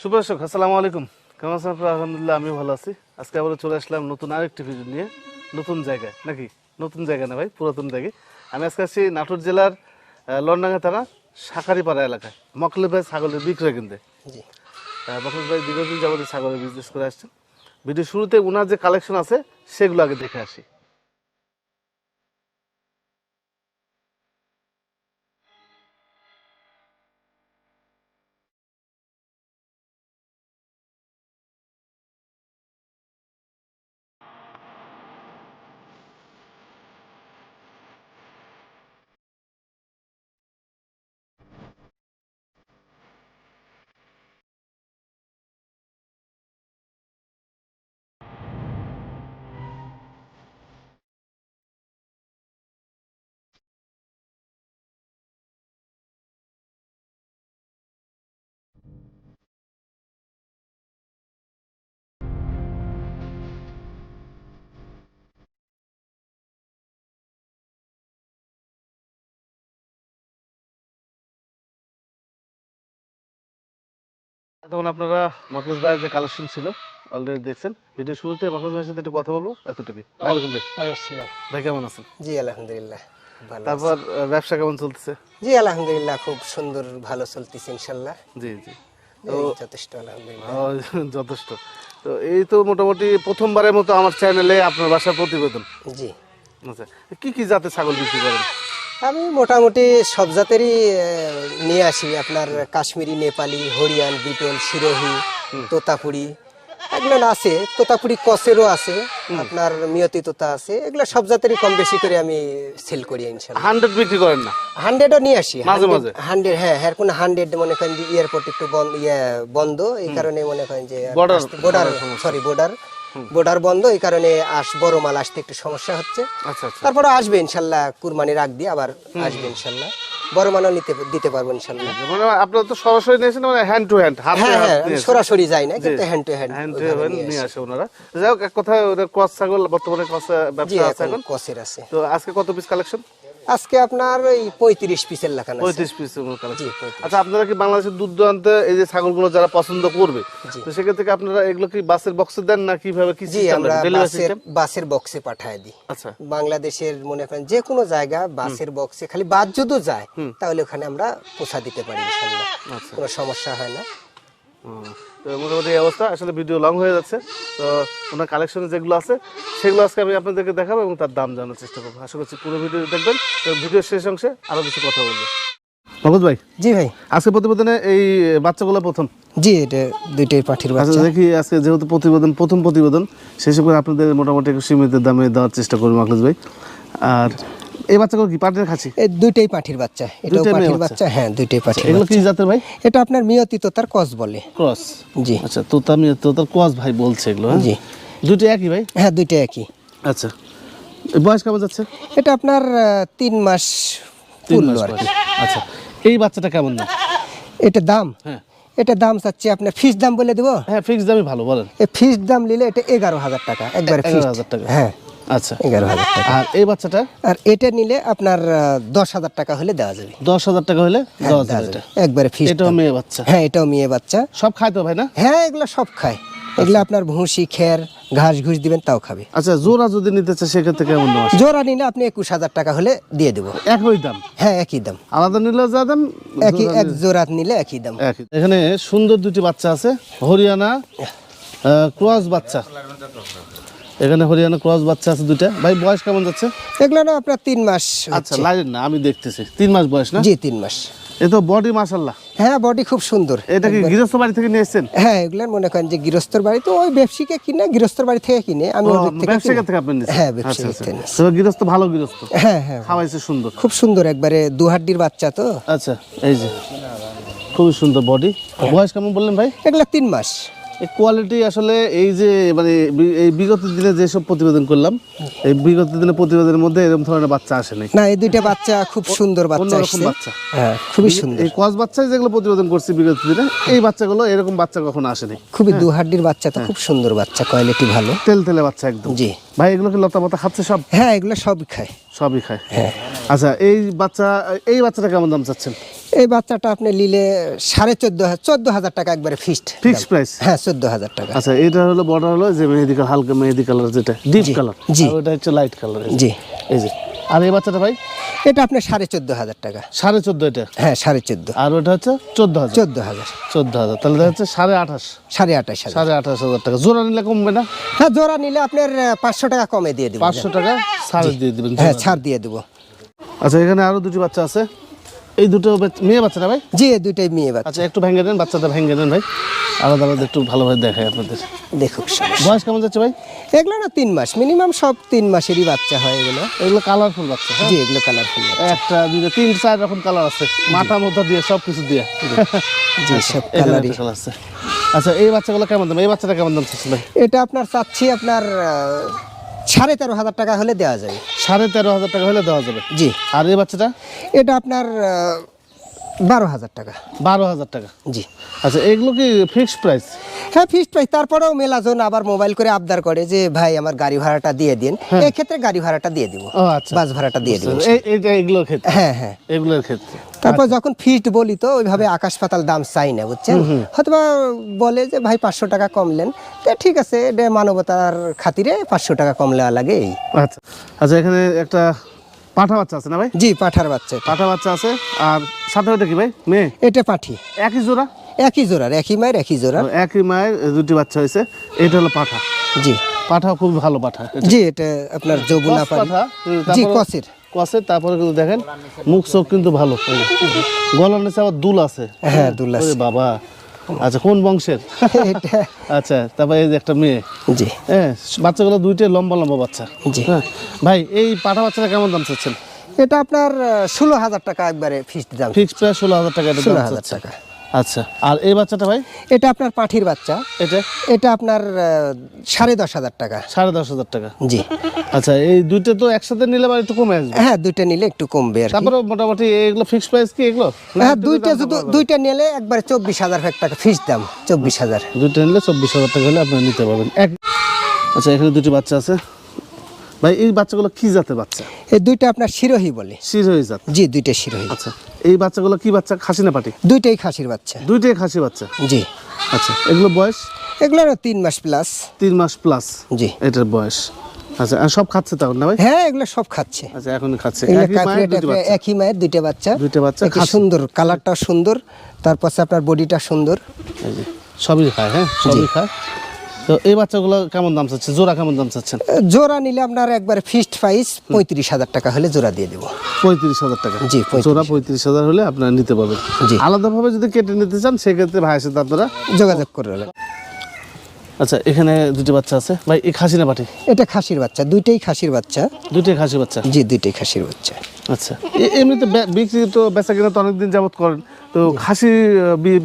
সুপ্রদর্শক আসসালামু আলাইকুম, কেমন আছেন আপনারা? আলহামদুলিল্লাহ আমি ভালো আছি। আজকে আবার চলে আসলাম নতুন আরেকটি ভিডিও নিয়ে, নতুন জায়গায়। নাকি নতুন জায়গা না ভাই, পুরাতন জায়গায়। আমি আজকে আসছি নাটোর জেলার লন্ডাঙ্গা থানা শাঁখারীপাড়া এলাকায় মকলেদ ভাই ছাগলের বিক্রয় কিনতে। মকলেদ ভাই দীর্ঘদিন যাবতীয় ছাগলের বিজনেস করে আসছেন। ভিডিও শুরুতে ওনার যে কালেকশন আছে সেগুলো আগে দেখে আসি। তখন আপনারা মকলেদ ভাইয়ের যে কালেকশন ছিল অলরেডি দেখছেন। ভিডিও শুরুতে মকলেদ ভাইয়ের সাথে একটু কথা বলবো, এতটুকুই। ওয়ালাইকুম ভাই। ভাই কেমন আছেন? জি আলহামদুলিল্লাহ ভালো। তারপর ব্যবসা কেমন চলতেছে? জি আলহামদুলিল্লাহ খুব সুন্দর ভালো চলতেছে ইনশাআল্লাহ। জি জি, যথেষ্ট আলহামদুলিল্লাহ। যথেষ্ট। তো এই তো মোটামুটি প্রথমবারের মতো আমার চ্যানেলে আপনার বাসার প্রতিবেদন। জি আচ্ছা, কি কি জাতের ছাগল বিক্রি করেন? আমি মোটামুটি সব জাতেরই নিয়ে আসি, আপনার কাশ্মীরি, নেপালি, হরিয়ান, বিটল, সিরোহি, তোতাপুরি, এগুলো আছে। তোতাপুরি কসেরও আছে, আপনার মিয়তি তোতা আছে। এগুলো সব জাতেরই কম বেশি করে আমি সেল করি ইনশাআল্লাহ। 100 বিক্রি করেন না? 100ও নিয়ে আসি মাঝে মাঝে। 100, হ্যাঁ হ্যাঁ, কোন 100 মনে করেন যে এয়ারপোর্ট একটু বন্ধ, এই কারণে মনে করেন যে বর্ডার বন্ধ, এই কারণে বড় মাল আসতে একটু সমস্যা হচ্ছে। আচ্ছা আচ্ছা। তারপরে আসবে ইনশাআল্লাহ, কুরবানির আগ দিয়ে আবার আসবে ইনশাআল্লাহ। বড় মালও দিতে পারবো ইনশাআল্লাহ। মানে আপনারা তো সরাসরি নিয়েছেন, মানে হ্যান্ড টু হ্যান্ড, হাতে হ্যাঁ হাত হ্যাঁ, নিয়ে সরাসরি যাই না, কিন্তু হ্যান্ড টু হ্যান্ড নিয়ে আসে ওনারা। যাই হোক, এক কথা, ওদের ক্রস ছাগল বর্তমানে ক্রস জি ব্যবসা আছে এখন এখন। কসের আছে। তো আজকে কত পিস কালেকশন? আজকে আপনার ওই 35 পিসের লেখা আছে। 35 পিস কালেকশন। জি 35। আচ্ছা, আপনারা কি বাংলাদেশের দূর দূরান্তে এই যে ছাগলগুলো যারা পছন্দ করবে, তো সেক্ষেত্রে থেকে আপনারা এগুলো কি বাসের বক্সে দেন না কিভাবে, কি জি সিস্টেম? আমরা ডেলিভারি সিস্টেম? বাসের বক্সে পাঠায় দিই। আচ্ছা বাংলাদেশের মনে করেন যে কোনো জায়গা বাসের বক্সে, খালি বাস যদি যায় তাহলে ওখানে আমরা পৌঁছা দিতে পারি ইনশাআল্লাহ, কোনো সমস্যা হয় না। তো মোটামুটি এই অবস্থা। আসলে ভিডিও লং হয়ে যাচ্ছে, তো ওনার কালেকশনে যেগুলো আছে সেগুলো আজকে আমি আপনাদেরকে দেখাবো এবং তার দাম জানার চেষ্টা করবো। আশা করছি পুরো ভিডিও দেখবেন। তো ভিডিওর শেষ অংশে আরো কিছু কথা বলবো। মহম্মদ ভাই, জি ভাই। আজকে প্রতিবেদনে এই বাচ্চাগুলো প্রথম। জি, এটা দুইটাই পাঠির বাচ্চা। আচ্ছা, দেখি আজকে যেহেতু প্রথম প্রতিবেদন, সেই হিসেবে আপনাদের মোটামুটি একটু সীমিত দামে দেওয়ার চেষ্টা করবো মকলেদ ভাই। আর এই বাচ্চাগুলো কি পাটির খাসি? এই দুইটাই পাঠির বাচ্চা, এটাও পাঠির বাচ্চা। হ্যাঁ, দুইটাই পাঠির। এগুলো কি জাতের ভাই? এটা আপনার মিয়তি তোতার ক্রস বলে। ক্রস? জি। আচ্ছা, তোতার ক্রস ভাই বলছে এগুলো? জি। দুইটা একই ভাই? হ্যাঁ, দুইটাই একই। আচ্ছা, বয়স কেমন যাচ্ছে? এটা আপনার 3 মাস পূর্ণ আর কি। আচ্ছা, এই বাচ্চাটা কেমন দাম? এটা দাম? হ্যাঁ, এটা দাম চাচ্ছি আপনার ফিক্স দাম বলে দেবো। হ্যাঁ, ফিক্স দামই ভালো, বলেন। এই ফিক্স দাম নিলে এটা 11,000 টাকা একবারে ফিক্স। 11,000 টাকা? হ্যাঁ। আচ্ছা, 11,000 টাকা। আর এই বাচ্চাটা? আর এটা নিলে আপনার 10,000 টাকা হলে দেওয়া যাবে। 10,000 টাকা হলে দেওয়া যাবে একবারে ফিক্স। এটাও মেয়ে বাচ্চা? হ্যাঁ, এটাও মেয়ে বাচ্চা। সব খায় তো ভাই না? হ্যাঁ, এগুলো সব খায়। এগুলো আপনার ভুসি, খের, ঘাস ঘুষ দিবেন তাও খাবে। আচ্ছা, জোড়া যদি নিতে চায় সেক্ষেত্রে কেমন দাম আছে? জোড়া নিলে আপনি 21,000 টাকা হলে দিয়ে দেবো। একই দাম? হ্যাঁ, একই দাম। আলাদা নিলে যা দাম, এক জোড়া নিলে একই দাম। এখানে সুন্দর দুটি বাচ্চা আছে, হরিয়ানা ক্রস বাচ্চা। এখানে হরিয়ানা ক্রস বাচ্চা আছে দুইটা। ভাই বয়স কেমন যাচ্ছে? এগুলো না আপনার 3 মাস। আচ্ছা, লাইন না, আমি দেখতেছি 3 মাস বয়স না? জি, 3 মাস। এ তো বডি মাশাআল্লাহ। হ্যাঁ, বডি খুব সুন্দর। এটা কি গৃহস্থ বাড়ি থেকে নিয়ে এসেছেন? হ্যাঁ, এগুলো মনে করেন যে গৃহস্থর বাড়ি, তো ওই ব্যবসায়ীকে কিনে গৃহস্থর বাড়ি থেকে কিনে আমি ওদের থেকে ব্যবসায়ী থেকে আপনি নিয়েছেন? হ্যাঁ, আচ্ছা ব্যবসায়ী আচ্ছা, থেকে নিয়েছি। তো গৃহস্থ ভালো গৃহস্থ? হ্যাঁ হ্যাঁ, খাওয়াইছে সুন্দর? খুব সুন্দর, একবারে দুহাড্ডির বাচ্চা তো। আচ্ছা, এই যে খুবই সুন্দর বডি। বয়স কেমন বললেন ভাই? এগুলো 3 মাস। এই কোয়ালিটি আসলে এই যে মানে এই বিগত দিনে যেসব প্রতিবেদন করলাম, এই বিগত দিনের প্রতিবেদনের মধ্যে এরকম ধরনের বাচ্চা আসে নাই। না, এই দুইটা বাচ্চা খুব সুন্দর বাচ্চা অন্যরকম আসছে। বাচ্চা। হ্যাঁ, খুবই সুন্দর। এই ক্রস বাচ্চা যেগুলো প্রতিবেদন করছি বিগত দিনে, এই বাচ্চাগুলো এরকম বাচ্চা কখনো আসেনি। খুবই দুহাড্ডির বাচ্চা তো, খুব সুন্দর বাচ্চা, কোয়ালিটি ভালো, তেলে বাচ্চা একদম। জি ভাই, এগুলো কি লতা পাতা খাচ্ছে সব? হ্যাঁ, এগুলো সবই খায়। সবই খায়? হ্যাঁ। আচ্ছা, এই বাচ্চাটা কেমন দাম চাচ্ছেন? এই বাচ্চাটা আপনি নিলে 14,500 টাকা একবারে ফিক্সড ফিক্সড প্রাইস? হ্যাঁ 14,000 টাকা। আচ্ছা, এটা হলো বর্ডার হলো যে মেহেদি কালার, হালকা মেহেদি কালার, যেটা ডিপ কালার, জি। আর ওটা হচ্ছে লাইট কালার। জি। এই যে, আর এই বাচ্চাটা ভাই এটা আপনার 14,500 টাকা। 14.5 এটা, হ্যাঁ 14,500। আর ওটা হচ্ছে 14,000। 14,000। 14,000, তাহলে দেখা যাচ্ছে 28,500। 28,500। 28,500 টাকা জোড়া নিলে কমবে না? হ্যাঁ জোড়া নিলে আপনার 500 টাকা কমে দিয়ে দেবো। 500 টাকা ছাড় দিয়ে দিবেন। হ্যাঁ ছাড় দিয়ে দেবো। আচ্ছা, এখানে আরো দুটি বাচ্চা আছে। এই দুটো মেয়ে বাচ্চা না ভাই? জি এই দুইটাই মেয়ে বাচ্চা। আচ্ছা, একটু ভেঙে দেন, বাচ্চাটা ভেঙে দেন ভাই, আলাদা আলাদা একটু ভালোভাবে দেখাই আপনাদের। দেখুক বয়স কেমন যাচ্ছে ভাই? এগুলো না 3 মাস মিনিমাম, সব 3 মাসেরই বাচ্চা হয় এগুলো। এগুলো কালারফুল বাচ্চা, হ্যাঁ? জি এগুলো কালারফুল। একটা দুটো 3-4 রকম কালার আছে, মাথা মধ্যে দিয়ে সব কিছু দিয়ে। জি সব এখানে কালারই। একটা কালার আছে। আচ্ছা, এই বাচ্চাগুলো কেমন দাম? এই বাচ্চাটা কেমন দাম চাচ্ছেন ভাই? এটা আপনার চাচ্ছি আপনার 13,500 টাকা হলে দেওয়া যাবে। 13,500 টাকা হলে দেওয়া যাবে। জি। আর এই বাচ্চাটা? এটা আপনার 12,000 টাকা। 12,000 টাকা। জি। আচ্ছা, এগুলো কি ফিক্সড প্রাইস? হ্যাঁ ফিক্সড প্রাইস। তারপরেও মেলাজন আবার মোবাইল করে আবদার করে যে ভাই আমার গাড়ি ভাড়াটা দিয়ে দিন, এই ক্ষেত্রে গাড়ি ভাড়াটা দিয়ে দিব। ও আচ্ছা, বাস ভাড়াটা দিয়ে দিব। এইটা এগুলোর ক্ষেত্রে? হ্যাঁ হ্যাঁ এগুলোর ক্ষেত্রে। তারপর যখন ফিক্সড বলি তো ওইভাবে আকাশ পাতাল দাম চাই না, বুঝছেন? হয়তো বলে যে ভাই 500 টাকা কমলেন, তো ঠিক আছে, এটা মানবতার খাতিরে 500 টাকা কম লেওয়া লাগে এই। আচ্ছা আচ্ছা, এখানে একটা পাঠা বাচ্চা আছে না ভাই? জি পাঠার বাচ্চা এটা। পাঠা বাচ্চা আছে, আর সাথে ওটা কি ভাই, মেয়ে? এটা পাঠি। একই জোড়া? একই জোড়ার, একই মায়ের একই জোড়ার। একই মায়ের দুটি বাচ্চা হয়েছে। এটা হলো পাঠা। জি। পাঠাও খুব ভালো পাঠা। জি এটা আপনার যমুনা পাঠি। পাঠা, জি তারপরে- কসের। কসের, তারপরে কিন্তু দেখেন মুখ চোখ কিন্তু ভালো, গলার নিচে আবার দুল আছে। হ্যাঁ দুল আছে। ওরে বাবা, আচ্ছা কোন বংশের? এটা আচ্ছা, তারপরে এই যে একটা মেয়ে। জি। হ্যাঁ, বাচ্চাগুলো দুইটাই লম্বা লম্বা বাচ্চা। জি। হ্যাঁ ভাই, এই পাঠা বাচ্চাটা কেমন দাম চাচ্ছেন? এটা আপনার 16,000 টাকা একবারে ফিক্সড দাম। ফিক্স প্রাইস 16,000 টাকা এটা দাম 16,000 চাচ্ছেন। টাকা। আচ্ছা, আর এই বাচ্চাটা ভাই? এটা আপনার পাঠির বাচ্চা। এটা এটা আপনার 10,500 টাকা। 10,500 টাকা। জি। আচ্ছা, এই দুইটা তো একসাথে নিলে আবার একটু কমে আসবে। হ্যাঁ দুইটা নিলে একটু কমবে আর কি। তারপরে মোটামুটি এগুলো ফিক্স প্রাইস কি এগুলো? হ্যাঁ দুইটা নিলে একবারে 24,000 টাকা ফিক্সড দাম। 24,000। দুইটা নিলে 24,000 টাকা হলে আপনি নিতে পারবেন। আচ্ছা, এখানে দুটি বাচ্চা আছে ভাই। এই বাচ্চাগুলো কি জাতের বাচ্চা? এই দুইটা আপনার শিরোহী বলে। শিরোহী জাত? জি দুইটা শিরোহী। আচ্ছা, এই বাচ্চাগুলো কি বাচ্চা, খাসি না পাটি? দুইটাই খাসির বাচ্চা। দুইটাই খাসি বাচ্চা। জি। আচ্ছা, এগুলো বয়স? এগুলো 3 মাস প্লাস। 3 মাস প্লাস জি। এটার বয়স। আচ্ছা, আর সব খাচ্ছে তখন না ভাই? হ্যাঁ এগুলো সব খাচ্ছে। আচ্ছা, এখন খাচ্ছে। এগুলো একই মায়ের দুটি বাচ্চা? একই মায়ের দুইটা বাচ্চা। দুইটা বাচ্চা একই খাচ্ছে। সুন্দর, কালারটা সুন্দর, তারপর আপনার বডিটা সুন্দর। এই যে, সবই খায়। হ্যাঁ সবই খায়। তো এই বাচ্চাগুলো কেমন দাম চাচ্ছেন? জোড়া কেমন দাম চাচ্ছেন? জোড়া নিলে আপনার একবারে ফিক্সড প্রাইস 35,000 টাকা হলে জোড়া দিয়ে দেবো। 35,000 টাকা? জি, 35,000 জোড়া 35,000 হলে আপনারা নিতে পারবেন। জি। আলাদাভাবে যদি কেটে নিতে চান সেক্ষেত্রে ভাইয়ের সাথে আপনারা যোগাযোগ করবে। আচ্ছা, এখানে দুটি বাচ্চা আছে ভাই। এই খাসি না পাটি? এটা খাসির বাচ্চা, দুইটাই খাসির বাচ্চা। দুইটাই খাসি বাচ্চা? জি দুইটাই খাসির বাচ্চা। আচ্ছা, এমনিতে বিক্রি তো বেচা কিনা তো অনেকদিন যাবত করেন, তো খাসি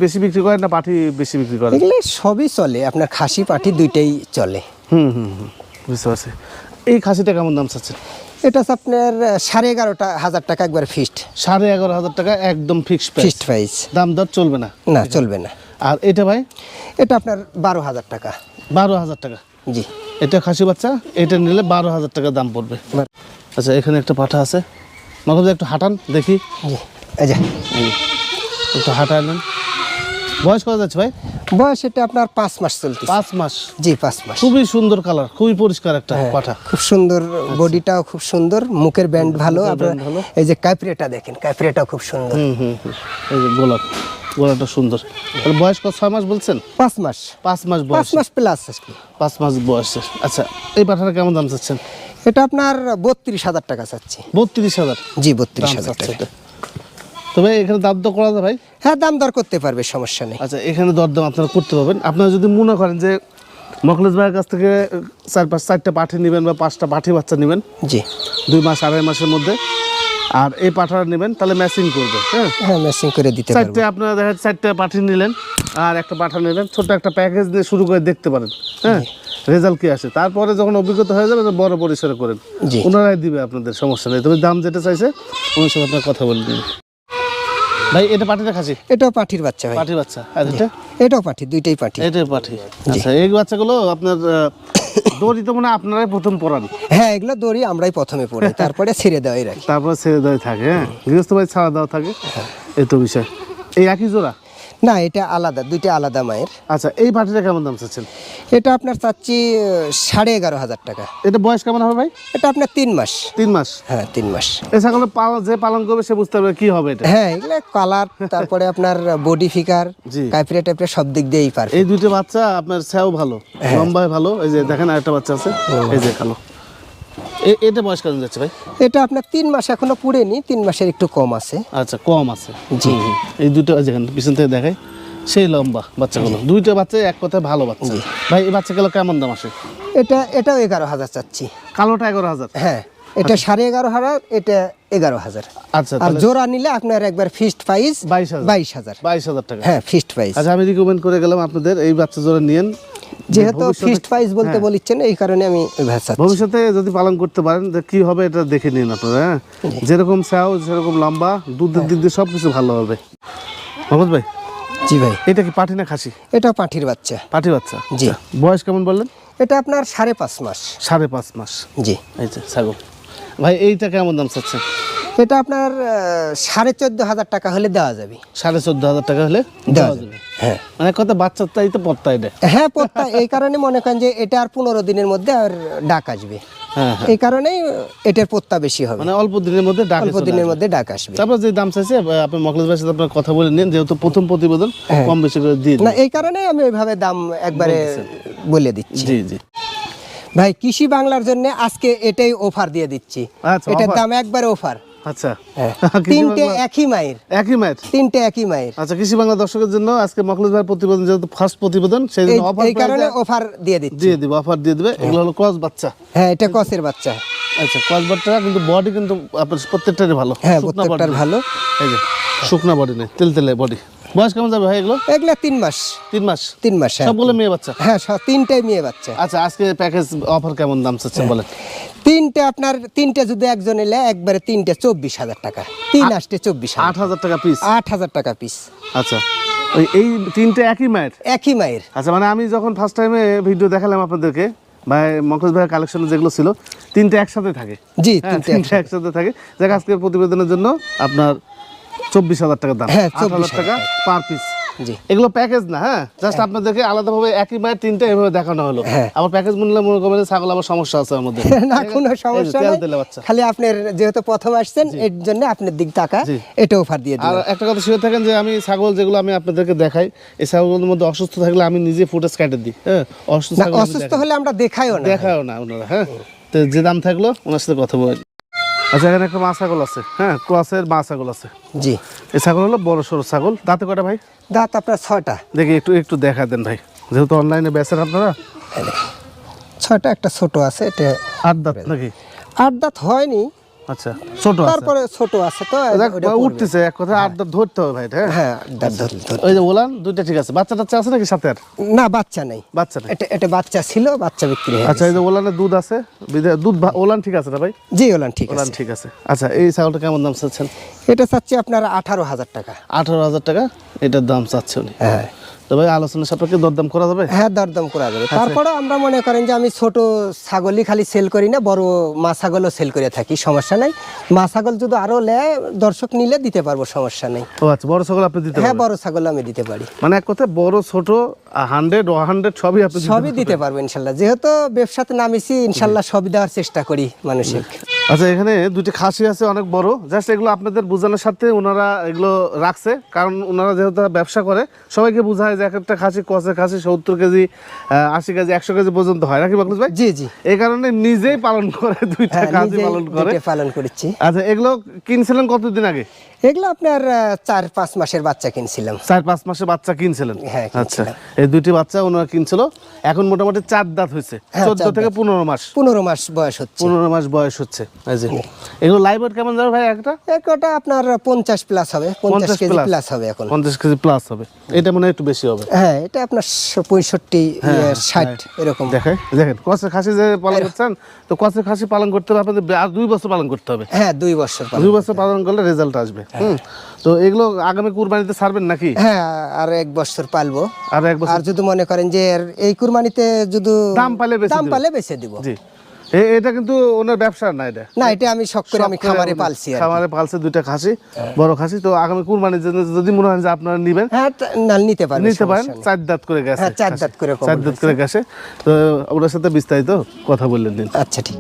বেশি বিক্রি করেন না পাটি বেশি বিক্রি করেন? এগুলো সবই চলে, আপনার খাসি পাঠি দুইটাই চলে। হুম, বুঝতে পারছি। এই খাসিটা কেমন দাম চাচ্ছেন? এটা হচ্ছে আপনার 11,500 টাকা একবার ফিক্সড। 11,500 টাকা একদম ফিক্সড ফিক্সড প্রাইস। দাম দর চলবে না? না চলবে না। আর এটা ভাই? এটা আপনার 12,000 টাকা। 12,000 টাকা? জি। এটা খাসি বাচ্চা, এটা নিলে 12,000 টাকা দাম পড়বে। আচ্ছা, এখানে একটা পাঠা আছে, মাহবুব একটু হাঁটান দেখি। জি এই যে একটু হাঁটায় নেন। বয়স কত যাচ্ছে ভাই? বয়স এটা আপনার 5 মাস চলতেছে। 5 মাস? জি 5 মাস। খুবই সুন্দর কালার, খুবই পরিষ্কার একটা পাঠা। খুব সুন্দর, বডিটাও খুব সুন্দর, মুখের ব্যান্ড ভালো। আপনার ভালো। এই যে কাইপ্রিয়াটা দেখেন, কাইপ্রিয়াটাও খুব সুন্দর। এই যে গোলাটা সুন্দর। তাহলে বয়স কত? 6 মাস বলছেন? 5 মাস। 5 মাস 5 বয়স? মাস প্লাস। 5 মাস বয়সে। আচ্ছা, এই পাঠাটা কেমন দাম চাচ্ছেন? এটা আপনার 32,000 টাকা চাচ্ছি। 32,000? জি দাম 32,000 চাচ্ছে টাকা। এটা। তবে এখানে দাম তো করা যায় ভাই? হ্যাঁ দাম দর করতে পারবে, সমস্যা নেই। আচ্ছা, এখানে দরদাম আপনারা করতে পারবেন। আপনারা যদি মনে করেন যে মখলেস ভাইয়ের কাছ থেকে 4-5-4টা পাঠি নেবেন বা 5টা পাঠি বাচ্চা নেবেন জি 2 মাস 2.5 মাসের মধ্যে, আর এই পাঠাটা নেবেন, তাহলে ম্যাচিং করবে। হ্যাঁ, হ্যাঁ ম্যাচিং করে দিতে পারবো। 4টে আপনারা দেখা যাচ্ছে 4টা পাঠি নিলেন আর একটা পাঠা নিলেন, ছোট একটা প্যাকেজ দিয়ে শুরু করে দেখতে পারেন। হ্যাঁ, রেজাল্ট কি আসে, তারপরে যখন অভিজ্ঞতা হয়ে যাবে বড় পরিসরে করেন, জি ওনারাই দিবে আপনাদের, সমস্যা নেই। তবে দাম যেটা চাইছে ওনার সাথে আপনার কথা বলে দিন। ভাই এটা পাঠিটা খাসি? এটাও পাঠির বাচ্চা ভাই। পাঠি বাচ্চা? আর এটা? এটাও পাঠি, দুইটাই পাঠি। এটাই পাঠি। আচ্ছা, এই বাচ্চাগুলো আপনার দড়ি তো মনে হয় আপনারাই প্রথম পড়ান? হ্যাঁ এগুলো দড়ি আমরাই প্রথমে পড়ি, তারপরে ছেড়ে দেওয়াই রাখি। তারপর ছেড়ে দেওয়া থাকে? হ্যাঁ, গৃহস্থ ভাই ছাড়া দেওয়া থাকে। এই তো বিষয়। এই একই জোড়া? না, এটা আলাদা, দুইটা আলাদা মায়ের। আচ্ছা, এই পাটিটা কেমন দাম চাচ্ছেন? এটা আপনার চাচ্ছি 11,500 টাকা। এটা বয়স কেমন হবে ভাই? এটা আপনার 3 মাস। 3 মাস? হ্যাঁ, 3 মাস। এই ছাগলের যে পালন করবে সে বুঝতে পারবে কি হবে এটা। হ্যাঁ, এগুলো কালার, তারপরে আপনার বডি ফিগার, জি। কাইফিরা টাইপের সব দিক দিয়েই পারবে। এই দুটো বাচ্চা আপনার ছাও ভালো, লম্বায় ভালো। এই যে দেখেন আরেকটা বাচ্চা আছে, এই যে কালো। এটা বয়স কেমন যাচ্ছে ভাই? এটা আপনার 3 মাস এখনো পুড়েনি, 3 মাসের একটু কম আছে। আচ্ছা, কম আছে। জি। এই দুটো যেখানে পিছন থেকে দেখাই সেই লম্বা বাচ্চাগুলো, দুইটা বাচ্চা এক কথায় ভালো বাচ্চা। ভাই এই বাচ্চাগুলো কেমন দাম আসে? এটাও 11,000 চাচ্ছি। কালোটা 11,000? হ্যাঁ, এটা 11,500, এটা 11,000। আচ্ছা, আর জোড়া নিলে আপনার একবার ফিক্সড প্রাইস 22,000 টাকা। হ্যাঁ, ফিক্সড প্রাইস। আচ্ছা, আমি রিকমেন্ড করে গেলাম আপনাদের এই বাচ্চা জোড়া নিয়েন। যেহেতু ফিক্সড প্রাইস বলতে বলিচ্ছেন, এই কারণে আমি ভবিষ্যতে যদি পালন করতে পারেন কি হবে এটা দেখে নিন আপনারা। হ্যাঁ, যেরকম চাও যেরকম লম্বা, দুধের দিক দিয়ে সবকিছু ভালো হবে। মোহাম্মদ ভাই, জি ভাই, এটা কি পাঠি না খাসি? এটা পাঠির বাচ্চা। পাঠি বাচ্চা? জি। আচ্ছা, বয়স কেমন বললেন? এটা আপনার 5.5 মাস। 5.5 মাস? জি। এই যে ছাগল ভাই, এইটা কেমন দাম চাচ্ছেন? এটা আপনার 14,500 টাকা হলে দেওয়া যাবে। 14,500 টাকা হলে দেওয়া যাবে? হ্যাঁ, মানে কত বাচ্চার তাই তো পড়তা এটা। হ্যাঁ, পত্তা। এই কারণে মনে করেন যে এটা আর 15 দিনের মধ্যে আর ডাক আসবে। হ্যাঁ, এই কারণেই এটার পত্তা বেশি হবে, মানে অল্প দিনের মধ্যে ডাক অল্প দিনের মধ্যে ডাক আসবে। তারপর যে দাম চাইছে আপনি মখলেস ভাইয়ের সাথে আপনার কথা বলে নিন, যেহেতু প্রথম প্রতিবেদন কম বেশি করে দিয়ে না, এই কারণে আমি ওইভাবে দাম একবারে বলে দিচ্ছি। জি জি ভাই, কৃষি বাংলার জন্য আজকে এটাই অফার দিয়ে দিচ্ছি। আচ্ছা, এটার offer? দাম একবারে অফার। আচ্ছা, তিনটে একই মায়ের, একই মায়ের? তিনটে একই মায়ের। আচ্ছা, কৃষি বাংলা দর্শকের জন্য আজকে মখলেস ভাইয়ের প্রতিবেদন যেহেতু ফার্স্ট প্রতিবেদন, সেই জন্য অফার এই কারণে অফার দিয়ে দিচ্ছি। দিয়ে দিব, অফার দিয়ে দিবে। এগুলো হলো ক্রস বাচ্চা? হ্যাঁ, এটা কসের বাচ্চা। আচ্ছা, ক্রস বাচ্চা কিন্তু বডি কিন্তু আপনার প্রত্যেকটারই ভালো। হ্যাঁ, শুকনা প্রত্যেকটার body। ভালো। এই যে শুকনা বডি নেই, তেলতেলে বডি। বয়স কেমন যাবে ভাই এগুলো? এগুলা 3 মাস। 3 মাস? 3 মাস, হ্যাঁ। সবগুলো মেয়ে বাচ্চা? হ্যাঁ, তিনটাই মেয়ে বাচ্চা। আচ্ছা, আজকে প্যাকেজ অফার কেমন দাম চাচ্ছেন বলেন? তিনটে আপনার, তিনটে যদি একজন এলে একবারে তিনটে 24,000 টাকা। 3 আসতে 24,000। 8,000 টাকা পিস? 8,000 টাকা পিস। আচ্ছা, এই তিনটে একই মায়ের? একই মায়ের। আচ্ছা, মানে আমি যখন ফার্স্ট টাইমে ভিডিও দেখালাম আপনাদেরকে, ভাই মখলেস ভাইয়ের কালেকশনে যেগুলো ছিল তিনটে একসাথে থাকে। জি, হ্যাঁ, তিনটে তিনটে একসাথে থাকে। যাক, আজকের প্রতিবেদনের জন্য আপনার 24,000 টাকা দাম। হ্যাঁ, 8,000 টাকা পার পিস। জি। এগুলো প্যাকেজ না? হ্যাঁ, জাস্ট আপনাদেরকে আলাদাভাবে একই মায়ের তিনটে এভাবে দেখানো হলো। হ্যাঁ। আবার প্যাকেজ মূল্য মনে করবেন যে ছাগল আবার সমস্যা আছে আমার মধ্যে। না, কোনো সমস্যা তেল নাই। তেলে বাচ্চা। খালি আপনার যেহেতু প্রথম আসছেন, এর জন্য আপনার দিক টাকা জি। এটা অফার দিয়ে আর দিই। একটা কথা শিওর থাকেন যে আমি ছাগল যেগুলো আমি আপনাদেরকে দেখাই, এই ছাগলগুলোর মধ্যে অসুস্থ থাকলে আমি নিজে ফুটেজ কাটে দিই। হ্যাঁ, অসুস্থ না, ছাগল আমি অসুস্থ দেখাই। হলে আমরা দেখাইও না। দেখাও না ওনারা। হ্যাঁ, তো যে দাম থাকলো ওনার সাথে কথা বল। আচ্ছা, এখানে একটা মা ছাগল আছে। হ্যাঁ, ক্রসের মা ছাগল আছে। জি। এই ছাগল হলো বড় সড়ো ছাগল। দাঁতে কটা ভাই? দাঁত আপনার 6টা। দেখি একটু দেখা দেন ভাই, যেহেতু অনলাইনে বেচেন আপনারা। 6টা, একটা ছোট আছে। এটা 8 দাঁত নাকি? 8 দাঁত হয়নি, আচ্ছা, ছোট আছে। তারপরে ছোট আছে তো দেখ, ওটা পড়বে। উঠতেছে এক কথা। 8 দাঁত ধরতে হবে ভাই। হ্যাঁ, হ্যাঁ, দাঁত ধরলে ওই যে ওলান দুইটা ঠিক আছে। বাচ্চা টাচ্চা আছে নাকি সাথে? আর না, বাচ্চা নেই। বাচ্চা নেই? এটা বাচ্চা ছিল, বাচ্চা বিক্রি হয়ে আচ্ছা, এই যে ওলানের দুধ আছে, দুধ ওলান ঠিক আছে না ভাই? জি, ওলান ঠিক ওলান আছে। ঠিক আছে। আচ্ছা, এই ছাগলটা কেমন দাম চাচ্ছেন? এটা চাচ্ছি আপনার 18,000 টাকা। 18,000 টাকা এটার দাম চাচ্ছে উনি। হ্যাঁ। তো ভাই, আলোচনা সাপেক্ষে দরদাম করা যাবে? হ্যাঁ, দরদাম করা যাবে। তারপরে আমরা মনে করেন যে আমি ছোট ছাগলই খালি সেল করি না, বড় মা ছাগলও সেল করে থাকি, সমস্যা নাই। মা ছাগল যদি আরো নেয়, দর্শক নিলে দিতে পারবো, সমস্যা নেই। ও আচ্ছা, বড় ছাগল আপনি দিতে হ্যাঁ, পারবেন? বড় ছাগল আমি দিতে পারি। মানে এক কথায় বড় ছোট 100 সবই আপনি সবই দিতে পারবো ইনশাল্লাহ। যেহেতু ব্যবসাতে নামিছি, ইনশাল্লাহ সবই দেওয়ার চেষ্টা করি মানুষের। আচ্ছা, এখানে দুটি খাসি আছে অনেক বড়। জাস্ট এগুলো আপনাদের বোঝানোর সাথে ওনারা এগুলো রাখছে, কারণ ওনারা যেহেতু ব্যবসা করে সবাইকে বোঝায় যে এক একটা খাসি, কসের খাসি 70 কেজি, 80 কেজি, 100 কেজি পর্যন্ত হয় নাকি মখলেস ভাই? জি জি। এই কারণে নিজেই পালন করে, দুইটা হ্যাঁ, খাসি নিজেই পালন করে। দুইটা পালন করেছি। আচ্ছা, এগুলো কিনছিলেন কতদিন আগে? এগুলো আপনার 4-5 মাসের বাচ্চা কিনছিলাম। 4-5 মাসের বাচ্চা কিনছিলেন? হ্যাঁ, আচ্ছা, কিনছিলাম। এই দুইটি বাচ্চা ওনারা কিনছিল, এখন মোটামুটি 4 দাঁত হয়েছে। হ্যাঁ, 14 থেকে 15 মাস। 15 মাস বয়স হচ্ছে। 15 মাস বয়স হচ্ছে। এই যে এগুলো লাইভ ওয়েট কেমন যাবে ভাই একটা? একটা আপনার 50 প্লাস হবে, 50 কেজি প্লাস হবে এখন। 50 কেজি প্লাস হবে। এটা মনে হয় একটু বেশি হবে। হ্যাঁ, এটা আপনার 65, 60 এরকম। দেখেন কসের খাসি যে পালন করছেন, তো কসের খাসি পালন করতে হবে আপনাদের আর 2 বছর পালন করতে হবে। হ্যাঁ, 2 বছর পালন। 2 বছর পালন করলে রেজাল্ট আসবে। তো এগুলো আগামী কুরবানিতে ছাড়বেন নাকি? হ্যাঁ, আর 1 বছর পালবো। আর 1 বছর? আর যদি মনে করেন যে এই কুরবানিতে যদি দাম পালে বেচে দাম দিবেন? পালে বেচে দিব। জি। এটা কিন্তু ওনার ব্যবসা না, এটা না, এটা আমি শখ করে আমি খামারে পালছি আর কি। খামারে পালছে দুইটা খাসি, বড় খাসি। তো আগামী কুরবানির জন্য যদি মনে হয় যে আপনারা নিবেন, হ্যাঁ না, নিতে পারেন, নিতে পারেন। 4 দাঁত করে গেছে, হ্যাঁ, 4 দাঁত করে কবর 4 দাঁত করে গেছে। তো ওনার সাথে বিস্তারিত কথা বললেন দিন। আচ্ছা, ঠিক।